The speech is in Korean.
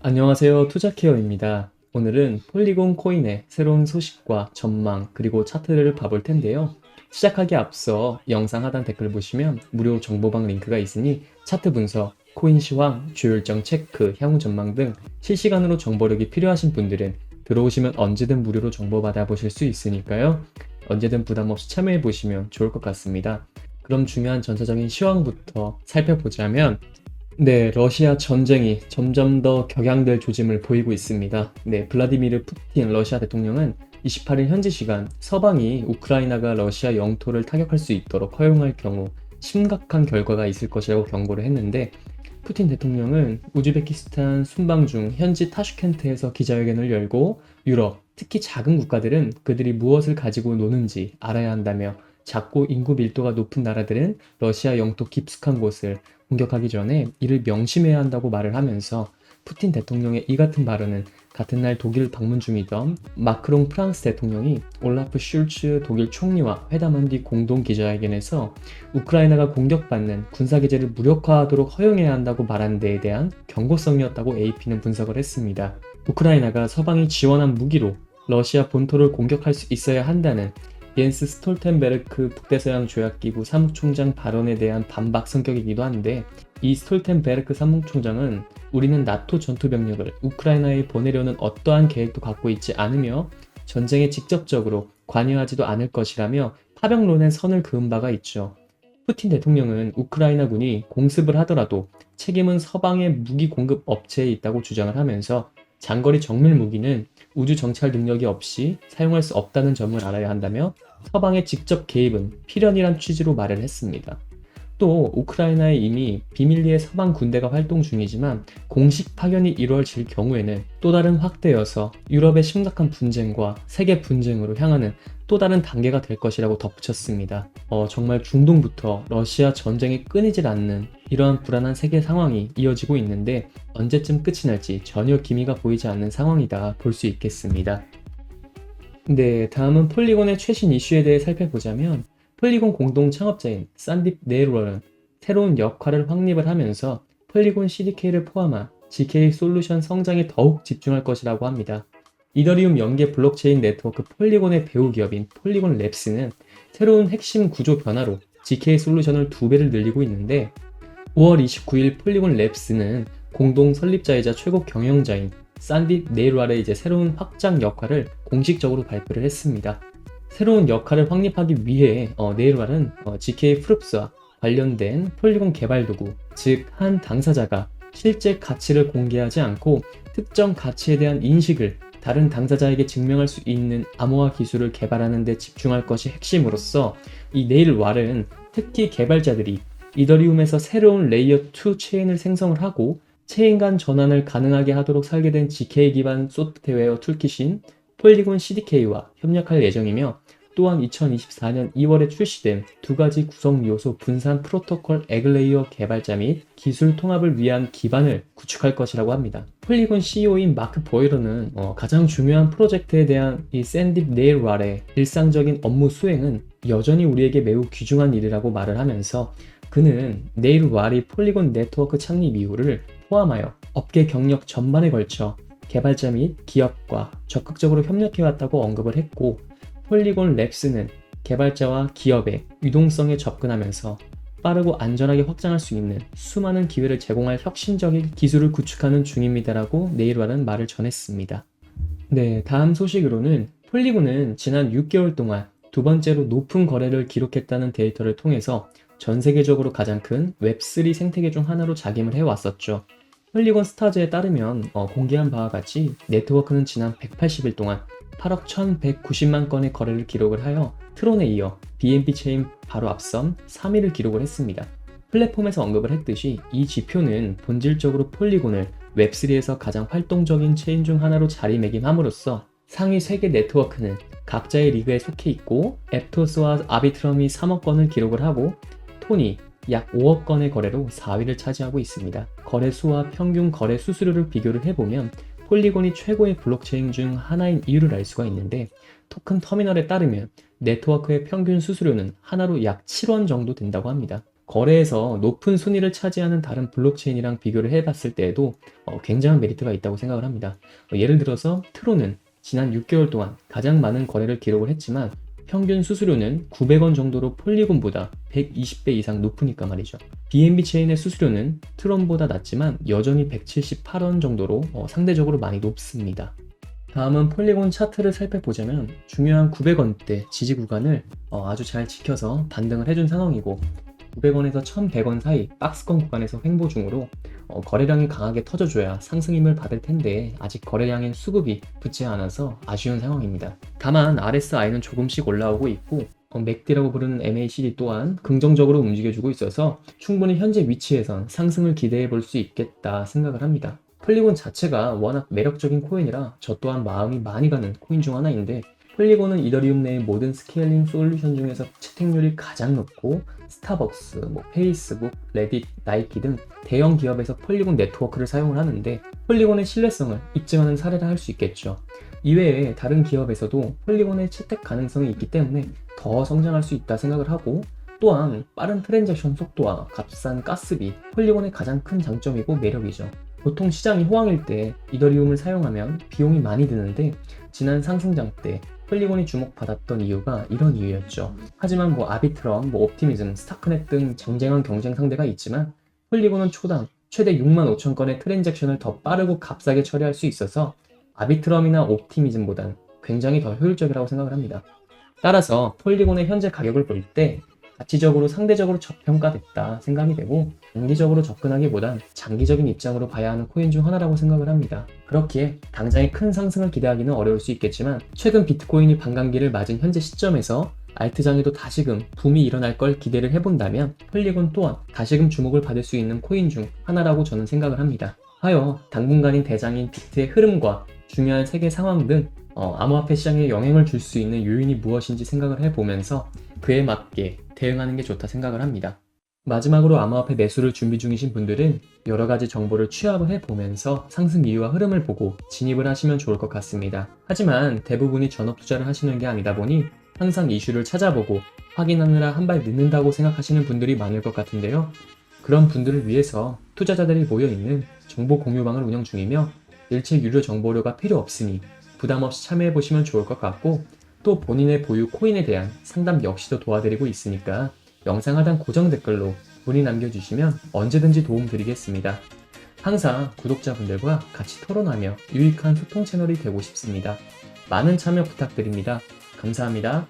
안녕하세요. 투자케어입니다. 오늘은 폴리곤 코인의 새로운 소식과 전망 그리고 차트를 봐볼 텐데요. 시작하기 앞서 영상 하단 댓글 보시면 무료 정보방 링크가 있으니 차트 분석, 코인 시황, 주요 일정 체크, 향후 전망 등 실시간으로 정보력이 필요하신 분들은 들어오시면 언제든 무료로 정보 받아보실 수 있으니까요. 언제든 부담 없이 참여해 보시면 좋을 것 같습니다. 그럼 중요한 전체적인 시황부터 살펴보자면 네, 러시아 전쟁이 점점 더 격양될 조짐을 보이고 있습니다. 네, 블라디미르 푸틴 러시아 대통령은 28일 현지 시간 서방이 우크라이나가 러시아 영토를 타격할 수 있도록 허용할 경우 심각한 결과가 있을 것이라고 경고를 했는데 푸틴 대통령은 우즈베키스탄 순방 중 현지 타슈켄트에서 기자회견을 열고 유럽, 특히 작은 국가들은 그들이 무엇을 가지고 노는지 알아야 한다며 작고 인구 밀도가 높은 나라들은 러시아 영토 깊숙한 곳을 공격하기 전에 이를 명심해야 한다고 말을 하면서 푸틴 대통령의 이 같은 발언은 같은 날 독일 방문 중이던 마크롱 프랑스 대통령이 올라프 슐츠 독일 총리와 회담한 뒤 공동 기자회견에서 우크라이나가 공격받는 군사기제를 무력화하도록 허용해야 한다고 말한 데에 대한 경고성이었다고 AP는 분석을 했습니다. 우크라이나가 서방이 지원한 무기로 러시아 본토를 공격할 수 있어야 한다는 옌스 스톨텐베르크 북대서양 조약기구 사무총장 발언에 대한 반박 성격이기도 한데 이 스톨텐베르크 사무총장은 우리는 나토 전투병력을 우크라이나에 보내려는 어떠한 계획도 갖고 있지 않으며 전쟁에 직접적으로 관여하지도 않을 것이라며 파병론에 선을 그은 바가 있죠. 푸틴 대통령은 우크라이나군이 공습을 하더라도 책임은 서방의 무기 공급 업체에 있다고 주장을 하면서 장거리 정밀 무기는 우주 정찰 능력이 없이 사용할 수 없다는 점을 알아야 한다며 서방의 직접 개입은 필연이란 취지로 말을 했습니다. 또 우크라이나에 이미 비밀리에 서방 군대가 활동 중이지만 공식 파견이 이루어질 경우에는 또 다른 확대여서 유럽의 심각한 분쟁과 세계 분쟁으로 향하는 또 다른 단계가 될 것이라고 덧붙였습니다. 정말 중동부터 러시아 전쟁이 끊이질 않는 이러한 불안한 세계 상황이 이어지고 있는데 언제쯤 끝이 날지 전혀 기미가 보이지 않는 상황이다 볼 수 있겠습니다. 네, 다음은 폴리곤의 최신 이슈에 대해 살펴보자면 폴리곤 공동 창업자인 산딥 네일러는 새로운 역할을 확립을 하면서 폴리곤 CDK를 포함한 GK 솔루션 성장에 더욱 집중할 것이라고 합니다. 이더리움 연계 블록체인 네트워크 폴리곤의 배후 기업인 폴리곤 랩스는 새로운 핵심 구조 변화로 GK 솔루션을 2배를 늘리고 있는데 5월 29일 폴리곤 랩스는 공동 설립자이자 최고 경영자인 산딥 네일랄의 이제 새로운 확장 역할을 공식적으로 발표를 했습니다. 새로운 역할을 확립하기 위해 네일랄은 GK 프룹스와 관련된 폴리곤 개발 도구, 즉 한 당사자가 실제 가치를 공개하지 않고 특정 가치에 대한 인식을 다른 당사자에게 증명할 수 있는 암호화 기술을 개발하는 데 집중할 것이 핵심으로서 이 네일랄은 특히 개발자들이 이더리움에서 새로운 레이어 2 체인을 생성을 하고 체인 간 전환을 가능하게 하도록 설계된 GK 기반 소프트웨어 툴킷인 폴리곤 CDK와 협력할 예정이며 또한 2024년 2월에 출시된 두 가지 구성 요소 분산 프로토콜 에그레이어 개발자 및 기술 통합을 위한 기반을 구축할 것이라고 합니다. 폴리곤 CEO인 마크 보이러는 가장 중요한 프로젝트에 대한 이 샌딥 네일랄의 일상적인 업무 수행은 여전히 우리에게 매우 귀중한 일이라고 말을 하면서 그는 네일랄이 폴리곤 네트워크 창립 이후를 포함하여 업계 경력 전반에 걸쳐 개발자 및 기업과 적극적으로 협력해왔다고 언급을 했고 폴리곤 랩스는 개발자와 기업의 유동성에 접근하면서 빠르고 안전하게 확장할 수 있는 수많은 기회를 제공할 혁신적인 기술을 구축하는 중입니다라고 네일랄은 말을 전했습니다. 네, 다음 소식으로는 폴리곤은 지난 6개월 동안 두 번째로 높은 거래를 기록했다는 데이터를 통해서 전 세계적으로 가장 큰 웹3 생태계 중 하나로 자김을 해왔었죠. 폴리곤 스타즈에 따르면 공개한 바와 같이 네트워크는 지난 180일 동안 8억 1190만 건의 거래를 기록을 하여 트론에 이어 BNB 체인 바로 앞선 3위를 기록을 했습니다. 플랫폼에서 언급을 했듯이 이 지표는 본질적으로 폴리곤을 웹3에서 가장 활동적인 체인 중 하나로 자리매김함으로써 상위 3개 네트워크는 각자의 리그에 속해 있고 앱토스와 아비트럼이 3억 건을 기록을 하고 톤이 약 5억 건의 거래로 4위를 차지하고 있습니다. 거래 수와 평균 거래 수수료를 비교를 해보면 폴리곤이 최고의 블록체인 중 하나인 이유를 알 수가 있는데 토큰 터미널에 따르면 네트워크의 평균 수수료는 하나로 약 7원 정도 된다고 합니다. 거래에서 높은 순위를 차지하는 다른 블록체인이랑 비교를 해봤을 때에도 굉장한 메리트가 있다고 생각을 합니다. 예를 들어서 트론은 지난 6개월 동안 가장 많은 거래를 기록을 했지만 평균 수수료는 900원 정도로 폴리곤보다 120배 이상 높으니까 말이죠. BNB 체인의 수수료는 트론보다 낮지만 여전히 178원 정도로 상대적으로 많이 높습니다. 다음은 폴리곤 차트를 살펴보자면 중요한 900원대 지지 구간을 아주 잘 지켜서 반등을 해준 상황이고 900원에서 1100원 사이 박스권 구간에서 횡보 중으로 거래량이 강하게 터져줘야 상승 힘을 받을 텐데 아직 거래량의 수급이 붙지 않아서 아쉬운 상황입니다. 다만 RSI는 조금씩 올라오고 있고 맥디라고 부르는 MACD 또한 긍정적으로 움직여주고 있어서 충분히 현재 위치에선 상승을 기대해 볼 수 있겠다 생각을 합니다. 폴리곤 자체가 워낙 매력적인 코인이라 저 또한 마음이 많이 가는 코인 중 하나인데 폴리곤은 이더리움 내의 모든 스케일링 솔루션 중에서 채택률이 가장 높고 스타벅스, 페이스북, 레딧, 나이키 등 대형 기업에서 폴리곤 네트워크를 사용을 하는데 폴리곤의 신뢰성을 입증하는 사례라 할 수 있겠죠. 이외에 다른 기업에서도 폴리곤의 채택 가능성이 있기 때문에 더 성장할 수 있다 생각을 하고 또한 빠른 트랜잭션 속도와 값싼 가스비, 폴리곤의 가장 큰 장점이고 매력이죠. 보통 시장이 호황일 때 이더리움을 사용하면 비용이 많이 드는데 지난 상승장 때 폴리곤이 주목받았던 이유가 이런 이유였죠. 하지만 아비트럼, 옵티미즘, 스타크넷 등 쟁쟁한 경쟁 상대가 있지만 폴리곤은 초당 최대 6만 5천 건의 트랜잭션을 더 빠르고 값싸게 처리할 수 있어서 아비트럼이나 옵티미즘보단 굉장히 더 효율적이라고 생각을 합니다. 따라서 폴리곤의 현재 가격을 볼 때 가치적으로 상대적으로 저평가됐다 생각이 되고 단기적으로 접근하기보단 장기적인 입장으로 봐야 하는 코인 중 하나라고 생각을 합니다. 그렇기에 당장의 큰 상승을 기대하기는 어려울 수 있겠지만 최근 비트코인이 반감기를 맞은 현재 시점에서 알트장에도 다시금 붐이 일어날 걸 기대를 해본다면 폴리곤 또한 다시금 주목을 받을 수 있는 코인 중 하나라고 저는 생각을 합니다. 하여 당분간인 대장인 비트의 흐름과 중요한 세계 상황 등 암호화폐 시장에 영향을 줄 수 있는 요인이 무엇인지 생각을 해보면서 그에 맞게 대응하는 게 좋다 생각을 합니다. 마지막으로 암호화폐 매수를 준비 중이신 분들은 여러 가지 정보를 취합을 해보면서 상승 이유와 흐름을 보고 진입을 하시면 좋을 것 같습니다. 하지만 대부분이 전업 투자를 하시는 게 아니다 보니 항상 이슈를 찾아보고 확인하느라 한 발 늦는다고 생각하시는 분들이 많을 것 같은데요. 그런 분들을 위해서 투자자들이 모여있는 정보 공유방을 운영 중이며 일체 유료 정보료가 필요 없으니 부담 없이 참여해 보시면 좋을 것 같고 또 본인의 보유 코인에 대한 상담 역시도 도와드리고 있으니까 영상 하단 고정 댓글로 문의 남겨주시면 언제든지 도움 드리겠습니다. 항상 구독자분들과 같이 토론하며 유익한 소통 채널이 되고 싶습니다. 많은 참여 부탁드립니다. 감사합니다.